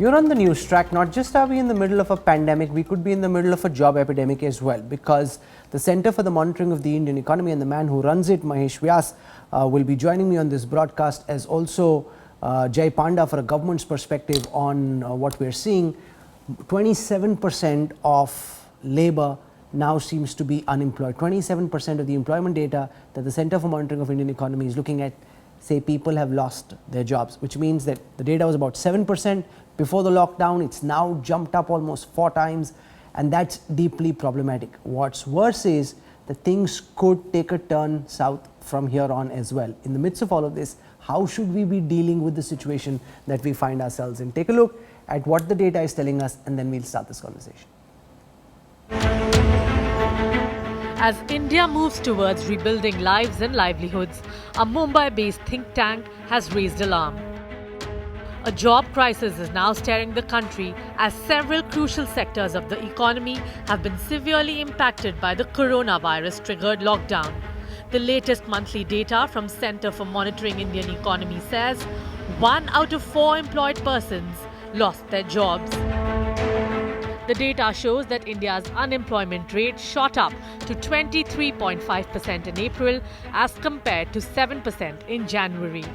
You're on the news track. Not just are we in the middle of a pandemic, we could be in the middle of a job epidemic as well, because the Center for the Monitoring of the Indian Economy and the man who runs it, Mahesh Vyas, will be joining me on this broadcast, as also Jai Panda for a government's perspective on what we're seeing. 27% of labor now seems to be unemployed. 27% of the employment data that the Center for Monitoring of Indian Economy is looking at say people have lost their jobs, which means that the data was about 7% before the lockdown. It's now jumped up almost 4 times, and that's deeply problematic. What's worse is that things could take a turn south from here on as well. In the midst of all of this, how should we be dealing with the situation that we find ourselves in? Take a look at what the data is telling us, and then we'll start this conversation. As India moves towards rebuilding lives and livelihoods, a Mumbai-based think tank has raised alarm. A job crisis is now staring the country as several crucial sectors of the economy have been severely impacted by the coronavirus-triggered lockdown. The latest monthly data from Center for Monitoring Indian Economy says 1 out of 4 employed persons lost their jobs. The data shows that India's unemployment rate shot up to 23.5% in April as compared to 7% in January.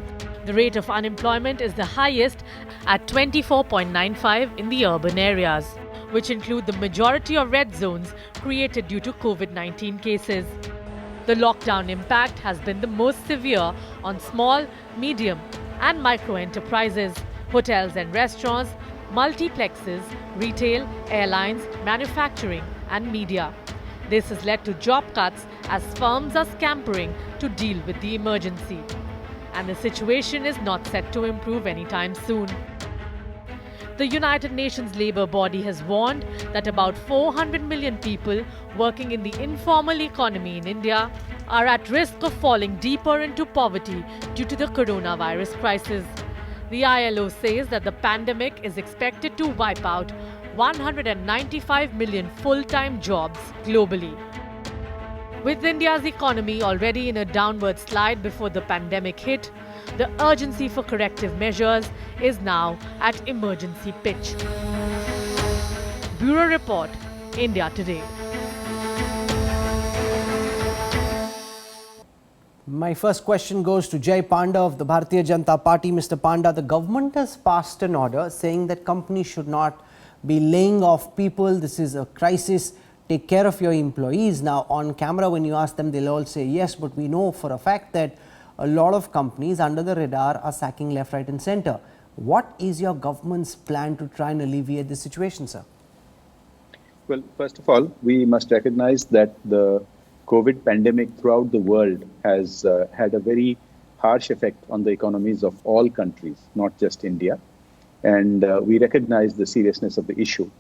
The rate of unemployment is the highest at 24.95 in the urban areas, which include the majority of red zones created due to COVID-19 cases. The lockdown impact has been the most severe on small, medium and micro enterprises, hotels and restaurants, multiplexes, retail, airlines, manufacturing and media. This has led to job cuts as firms are scampering to deal with the emergency. And the situation is not set to improve anytime soon. The United Nations labour body has warned that about 400 million people working in the informal economy in India are at risk of falling deeper into poverty due to the coronavirus crisis. The ILO says that the pandemic is expected to wipe out 195 million full-time jobs globally. With India's economy already in a downward slide before the pandemic hit, the urgency for corrective measures is now at emergency pitch. Bureau Report, India Today. My first question goes to Jai Panda of the Bharatiya Janata Party. Mr. Panda, the government has passed an order saying that companies should not be laying off people. This is a crisis. Take care of your employees. Now, on camera, when you ask them, they'll all say yes, but we know for a fact that a lot of companies under the radar are sacking left, right and center. What is your government's plan to try and alleviate this situation, sir? Well, first of all, we must recognize that the COVID pandemic throughout the world has had a very harsh effect on the economies of all countries, not just India. And we recognize the seriousness of the issue.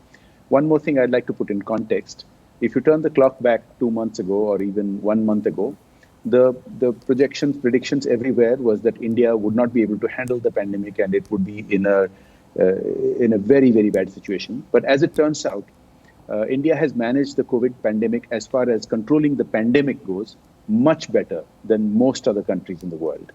One more thing I'd like to put in context. If you turn the clock back 2 months ago or even 1 month ago, the predictions everywhere was that India would not be able to handle the pandemic and it would be in a very, very bad situation. But as it turns out, India has managed the COVID pandemic as far as controlling the pandemic goes much better than most other countries in the world.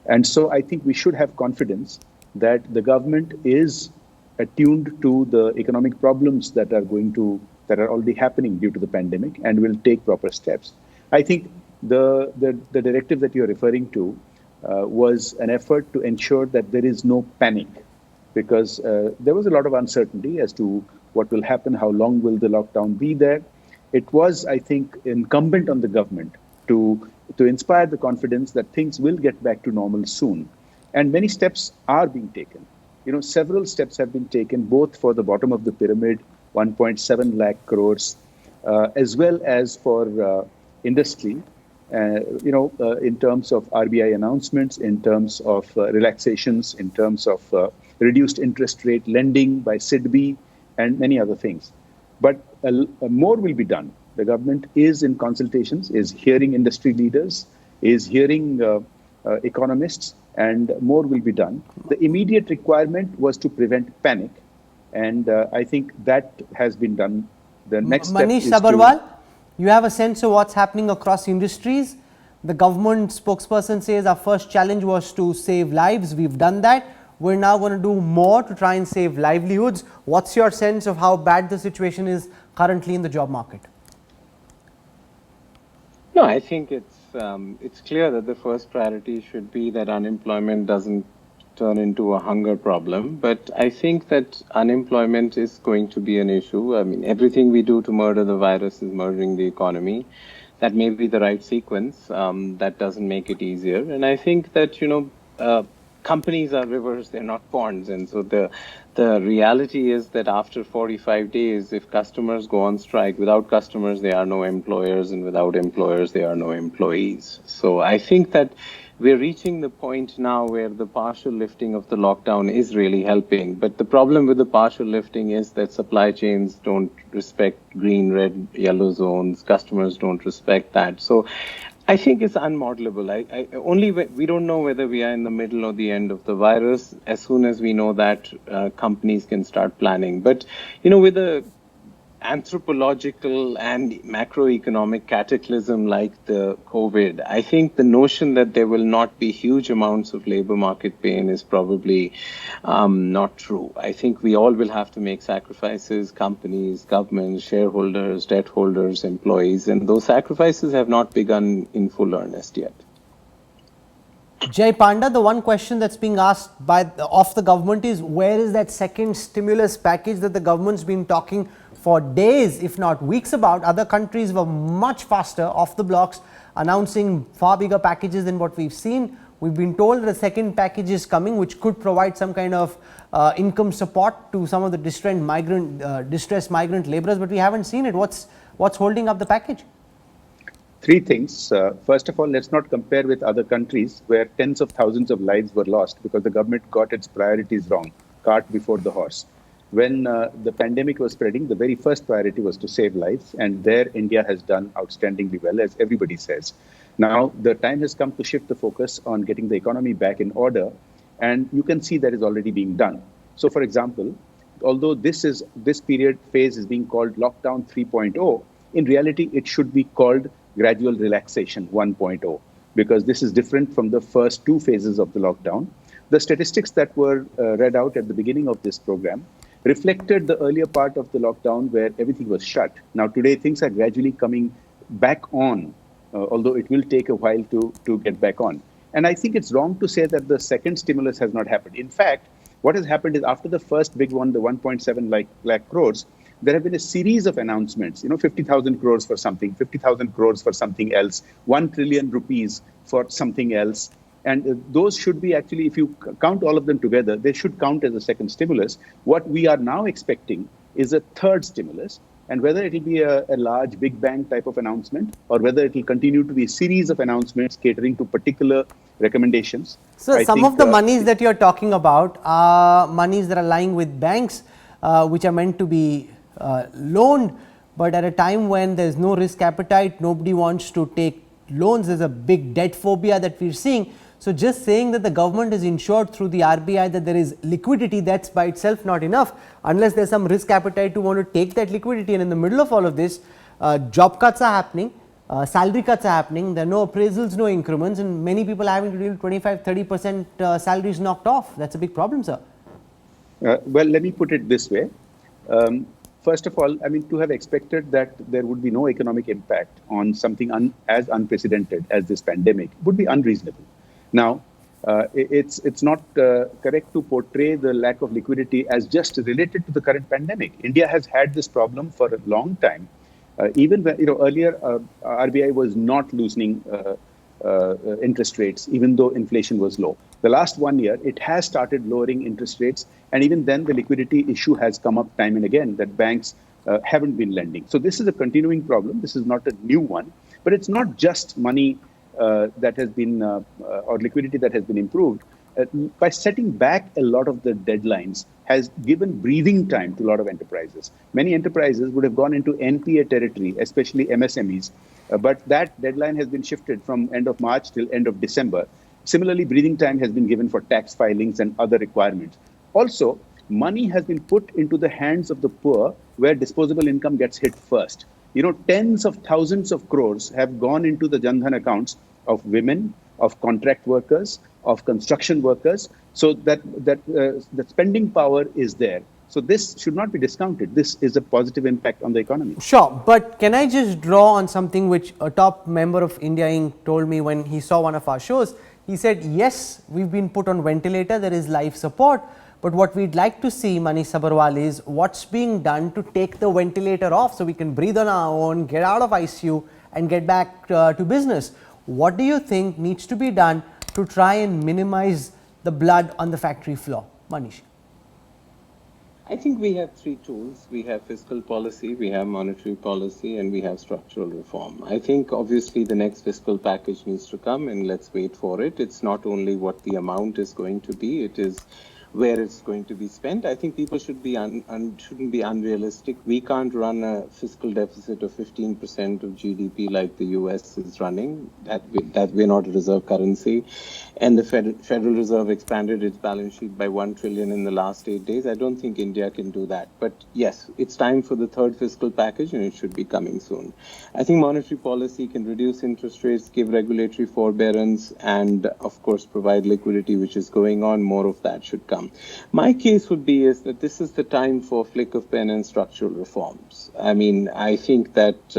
And so I think we should have confidence that the government is attuned to the economic problems that are already happening due to the pandemic and will take proper steps. I think the directive that you're referring to was an effort to ensure that there is no panic, because there was a lot of uncertainty as to what will happen, how long will the lockdown be there. It was, I think, incumbent on the government to inspire the confidence that things will get back to normal soon. And many steps are being taken. Several steps have been taken, both for the bottom of the pyramid, 1.7 lakh crores, as well as for industry, in terms of RBI announcements, in terms of relaxations, in terms of reduced interest rate lending by SIDBI, and many other things. But more will be done. The government is in consultations, is hearing industry leaders, is hearing economists, and more will be done. The immediate requirement was to prevent panic, and I think that has been done. The next step Manish is Sabarwal, you have a sense of what's happening across industries. The government spokesperson says our first challenge was to save lives. We've done that. we're now going to do more to try and save livelihoods. What's your sense of how bad the situation is currently in the job market? No, I think it's clear that the first priority should be that unemployment doesn't turn into a hunger problem. But I think that unemployment is going to be an issue. I mean, everything we do to murder the virus is murdering the economy. That may be the right sequence. That doesn't make it easier. And I think that, companies are rivers, they're not ponds. And so the reality is that after 45 days, if customers go on strike, without customers, there are no employers, and without employers, there are no employees. So I think that we're reaching the point now where the partial lifting of the lockdown is really helping. But the problem with the partial lifting is that supply chains don't respect green, red, yellow zones. Customers don't respect that. So I think it's unmodelable. We don't know whether we are in the middle or the end of the virus. As soon as we know that, companies can start planning. But, with the anthropological and macroeconomic cataclysm like the COVID, I think the notion that there will not be huge amounts of labor market pain is probably not true. I think we all will have to make sacrifices, companies, governments, shareholders, debt holders, employees, and those sacrifices have not begun in full earnest yet. Jay Panda, the one question that's being asked of the government is, where is that second stimulus package that the government's been talking for days, if not weeks about? Other countries were much faster off the blocks, announcing far bigger packages than what we've seen. We've been told that a second package is coming, which could provide some kind of income support to some of the distressed migrant laborers, but we haven't seen it. What's holding up the package? Three things. First of all, let's not compare with other countries where tens of thousands of lives were lost because the government got its priorities wrong, cart before the horse. When the pandemic was spreading, the very first priority was to save lives, and there India has done outstandingly well, as everybody says. Now, the time has come to shift the focus on getting the economy back in order, and you can see that is already being done. So, for example, although this phase is being called lockdown 3.0, in reality, it should be called gradual relaxation 1.0, because this is different from the first two phases of the lockdown. The statistics that were read out at the beginning of this program reflected the earlier part of the lockdown where everything was shut. Now, today, things are gradually coming back on, although it will take a while to get back on. And I think it's wrong to say that the second stimulus has not happened. In fact, what has happened is after the first big one, the 1.7 lakh crores, there have been a series of announcements, 50,000 crores for something, 50,000 crores for something else, 1 trillion rupees for something else. And those should be actually, if you count all of them together, they should count as a second stimulus. What we are now expecting is a third stimulus. And whether it will be a large big bang type of announcement or whether it will continue to be a series of announcements catering to particular recommendations. So some of the monies that you're talking about are monies that are lying with banks, which are meant to be loaned, but at a time when there's no risk appetite, nobody wants to take loans. There's a big debt phobia that we're seeing. So just saying that the government is insured through the RBI that there is liquidity, that's by itself not enough unless there's some risk appetite to want to take that liquidity. And in the middle of all of this, job cuts are happening, salary cuts are happening, there are no appraisals, no increments, and many people are having to deal with 25-30% salaries knocked off. That's a big problem, sir. Well, let me put it this way. First of all, to have expected that there would be no economic impact on something as unprecedented as this pandemic would be unreasonable. Now, it's not correct to portray the lack of liquidity as just related to the current pandemic. India has had this problem for a long time. Even when, earlier RBI was not loosening interest rates, even though inflation was low. The last 1 year, it has started lowering interest rates. And even then, the liquidity issue has come up time and again that banks haven't been lending. So this is a continuing problem. This is not a new one. But it's not just money that has been, or liquidity that has been improved. By setting back a lot of the deadlines has given breathing time to a lot of enterprises. Many enterprises would have gone into NPA territory, especially MSMEs. But that deadline has been shifted from end of March till end of December. Similarly, breathing time has been given for tax filings and other requirements. Also, money has been put into the hands of the poor where disposable income gets hit first. Tens of thousands of crores have gone into the Jan Dhan accounts of women, of contract workers, of construction workers. So that spending power is there. So this should not be discounted. This is a positive impact on the economy. Sure, but can I just draw on something which a top member of India Inc. told me when he saw one of our shows? He said, yes, we've been put on ventilator, there is life support, but what we'd like to see, Manish Sabarwal, is what's being done to take the ventilator off so we can breathe on our own, get out of ICU and get back to business. What do you think needs to be done to try and minimize the blood on the factory floor? Manish. I think we have three tools. We have fiscal policy, we have monetary policy, and we have structural reform. I think obviously the next fiscal package needs to come, and let's wait for it. It's not only what the amount is going to be, it is where it's going to be spent. I think people should be shouldn't be unrealistic. We can't run a fiscal deficit of 15% of GDP like the US is running. That we're not a reserve currency. And the Federal Reserve expanded its balance sheet by 1 trillion in the last 8 days. I don't think India can do that. But yes, it's time for the third fiscal package, and it should be coming soon. I think monetary policy can reduce interest rates, give regulatory forbearance, and of course provide liquidity, which is going on. More of that should come. My case would be is that this is the time for flick of pen and structural reforms. I mean, I think that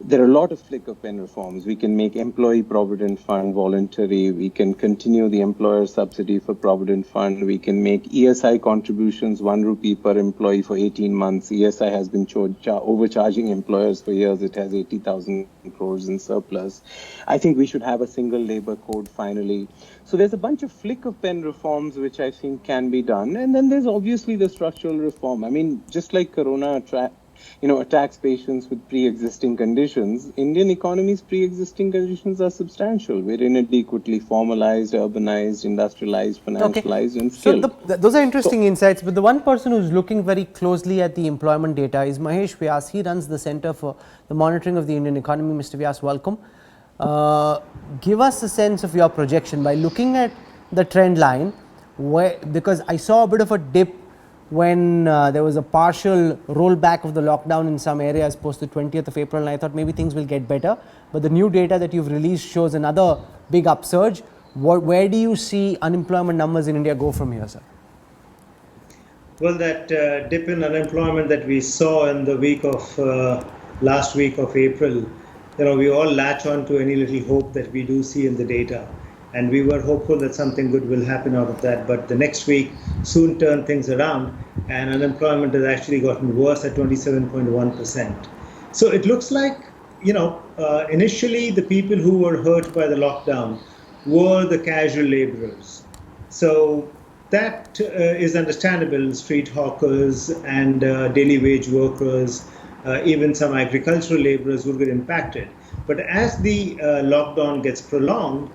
there are a lot of flick of pen reforms. We can make employee provident fund voluntary. We can continue the employer subsidy for provident fund. We can make ESI contributions 1 rupee per employee for 18 months. ESI has been overcharging employers for years. It has 80,000 crores in surplus. I think we should have a single labor code finally. So there's a bunch of flick of pen reforms which I think can be done. And then there's obviously the structural reform. I mean, just like Corona attacks patients with pre-existing conditions, Indian economy's pre-existing conditions are substantial. We're inadequately formalized, urbanized, industrialized, financialized, and skilled. So those are interesting insights, but the one person who's looking very closely at the employment data is Mahesh Vyas. He runs the Center for the Monitoring of the Indian Economy. Mr. Vyas, welcome. Give us a sense of your projection by looking at the trend line, because I saw a bit of a dip when there was a partial rollback of the lockdown in some areas post the 20th of April, and I thought maybe things will get better. But the new data that you've released shows another big upsurge. Where do you see unemployment numbers in India go from here, sir? Well, that dip in unemployment that we saw in the week of last week of April, we all latch on to any little hope that we do see in the data. And we were hopeful that something good will happen out of that. But the next week soon turned things around, and unemployment has actually gotten worse at 27.1%. So it looks like, initially the people who were hurt by the lockdown were the casual laborers. So that is understandable. Street hawkers and daily wage workers, even some agricultural laborers will get impacted. But as the lockdown gets prolonged,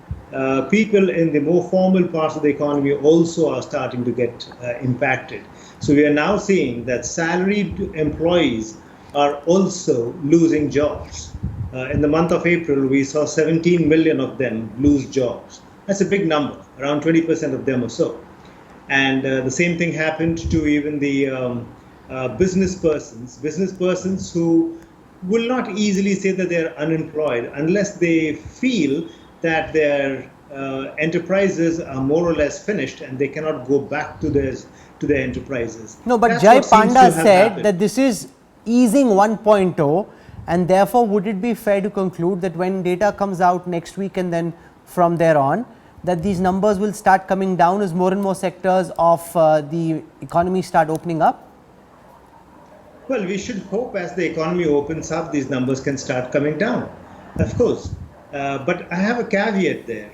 people in the more formal parts of the economy also are starting to get impacted. So we are now seeing that salaried employees are also losing jobs. In the month of April, we saw 17 million of them lose jobs. That's a big number, around 20% of them or so. And the same thing happened to even the business persons who will not easily say that they're unemployed unless they feel that their enterprises are more or less finished and they cannot go back to their enterprises. No, but Jai Panda said that this is easing 1.0, and therefore would it be fair to conclude that when data comes out next week and then from there on, that these numbers will start coming down as more and more sectors of the economy start opening up? Well, we should hope as the economy opens up, these numbers can start coming down, of course. But I have a caveat there.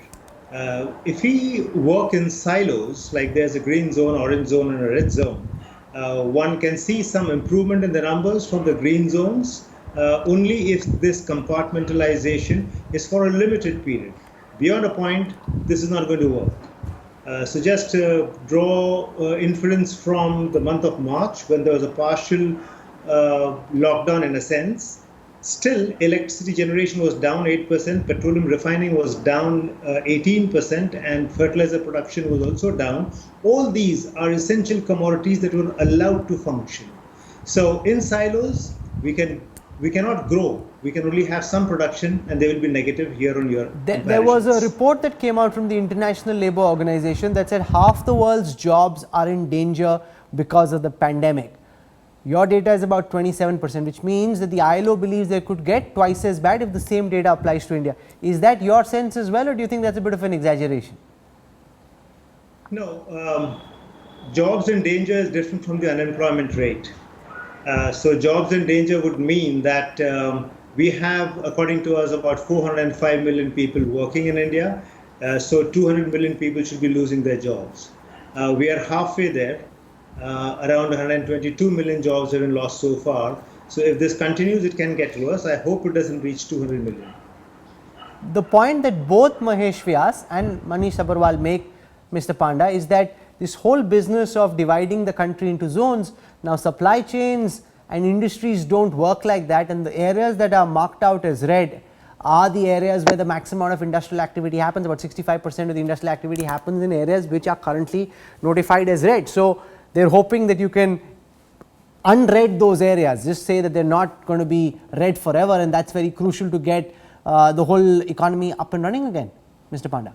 If we work in silos, like there's a green zone, orange zone, and a red zone, one can see some improvement in the numbers from the green zones only if this compartmentalization is for a limited period. Beyond a point, this is not going to work. So just draw inference from the month of March when there was a partial lockdown in a sense. Still, electricity generation was down 8%, petroleum refining was down 18%, and fertilizer production was also down. All these are essential commodities that were allowed to function. So in silos, we can we cannot grow. We can only have some production, and they will be negative year on year. There was a report that came out from the International Labour Organization that said half the world's jobs are in danger because of the pandemic. Your data is about 27%, which means that the ILO believes they could get twice as bad if the same data applies to India. Is that your sense as well, or do you think that's a bit of an exaggeration? No, jobs in danger is different from the unemployment rate. So jobs in danger would mean that we have, according to us, about 405 million people working in India. So 200 million people should be losing their jobs. We are halfway there. Around 122 million jobs have been lost so far. So if this continues, it can get worse. I hope it doesn't reach 200 million. The point that both Mahesh Vyas and Manish Sabharwal make, Mr. Panda, is that this whole business of dividing the country into zones, now supply chains and industries don't work like that, and the areas that are marked out as red are the areas where the maximum amount of industrial activity happens. About 65% of the industrial activity happens in areas which are currently notified as red. So they're hoping that you can unred those areas, just say that they're not going to be red forever, and that's very crucial to get the whole economy up and running again. Mr. Panda.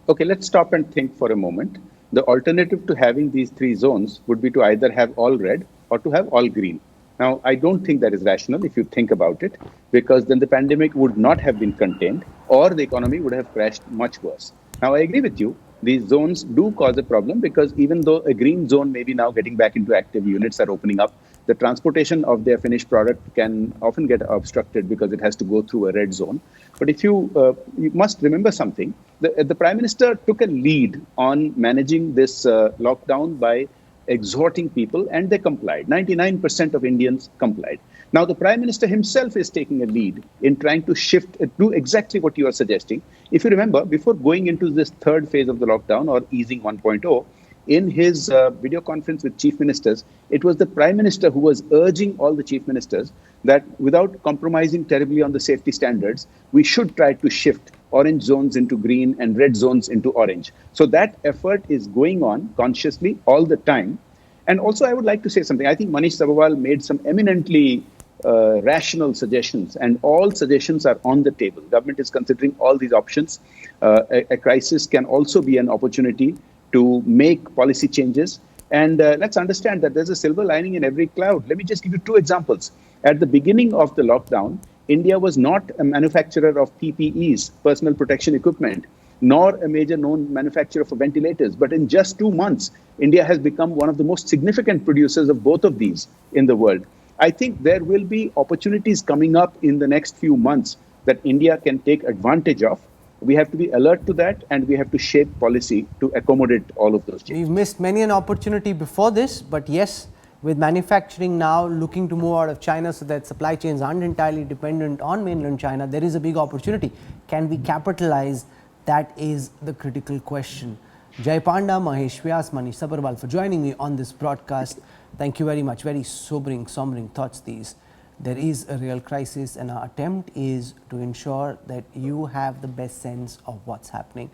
Okay, let's stop and think for a moment. The alternative to having these three zones would be to either have all red or to have all green. Now, I don't think that is rational if you think about it, because then the pandemic would not have been contained or the economy would have crashed much worse. Now, I agree with you. These zones do cause a problem, because even though a green zone may be now getting back into active, units are opening up, the transportation of their finished product can often get obstructed because it has to go through a red zone. But if you must remember something, the Prime Minister took a lead on managing this lockdown by exhorting people, and they complied. 99% of Indians complied. Now, the Prime Minister himself is taking a lead in trying to shift, do exactly what you are suggesting. If you remember, before going into this third phase of the lockdown, or easing 1.0, in his video conference with chief ministers, it was the Prime Minister who was urging all the chief ministers that without compromising terribly on the safety standards, we should try to shift orange zones into green and red zones into orange. So that effort is going on consciously all the time. And also, I would like to say something. I think Manish Sabharwal made some eminently rational suggestions, and all suggestions are on the table. Government is considering all these options. A crisis can also be an opportunity to make policy changes. And let's understand that there's a silver lining in every cloud. Let me just give you two examples. At the beginning of the lockdown, India was not a manufacturer of PPEs, personal protection equipment, nor a major known manufacturer for ventilators. But in just 2 months, India has become one of the most significant producers of both of these in the world. I think there will be opportunities coming up in the next few months that India can take advantage of. We have to be alert to that, and we have to shape policy to accommodate all of those changes. We've missed many an opportunity before this, but yes, with manufacturing now looking to move out of China so that supply chains aren't entirely dependent on mainland China, there is a big opportunity. Can we capitalize? That is the critical question. Jai Panda, Mahesh Vyas, Manish Sabharwal for joining me on this broadcast. Thank you very much. Very sobering thoughts these. There is a real crisis, and our attempt is to ensure that you have the best sense of what's happening.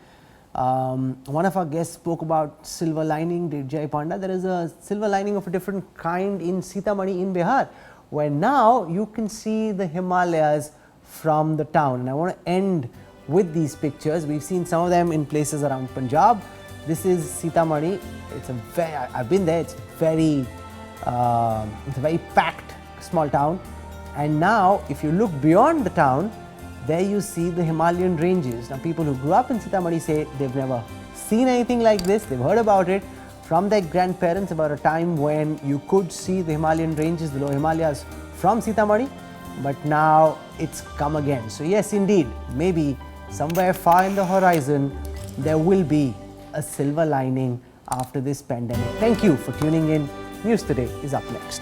One of our guests spoke about silver lining, did Jai Panda. There is a silver lining of a different kind in Sitamarhi in Bihar, where now you can see the Himalayas from the town. And I want to end with these pictures. We've seen some of them in places around Punjab. This is Sitamarhi. I've been there. It's a very packed small town. And now, if you look beyond the town, there you see the Himalayan ranges. Now, people who grew up in Sitamarhi say they've never seen anything like this. They've heard about it from their grandparents about a time when you could see the Himalayan ranges, the low Himalayas from Sitamarhi. But now it's come again. So yes, indeed, maybe somewhere far in the horizon, there will be a silver lining after this pandemic. Thank you for tuning in. News Today is up next.